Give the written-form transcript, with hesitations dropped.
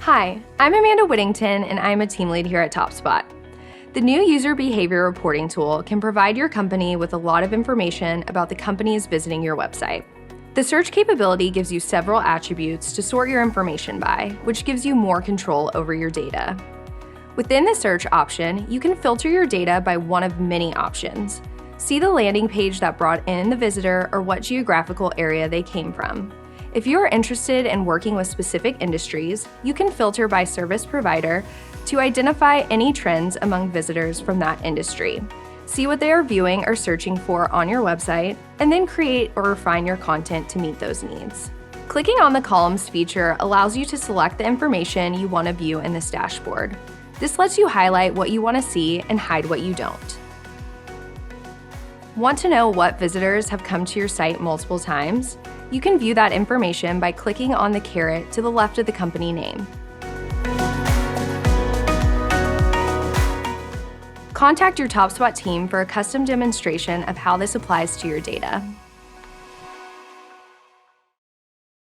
Hi, I'm Amanda Whittington, and I'm a team lead here at TopSpot. The new user behavior reporting tool can provide your company with a lot of information about the companies visiting your website. The search capability gives you several attributes to sort your information by, which gives you more control over your data. Within the search option, you can filter your data by one of many options. See the landing page that brought in the visitor or what geographical area they came from. If you are interested in working with specific industries, you can filter by service provider to identify any trends among visitors from that industry. See what they are viewing or searching for on your website, and then create or refine your content to meet those needs. Clicking on the columns feature allows you to select the information you want to view in this dashboard. This lets you highlight what you want to see and hide what you don't. Want to know what visitors have come to your site multiple times? You can view that information by clicking on the caret to the left of the company name. Contact your TopSpot team for a custom demonstration of how this applies to your data.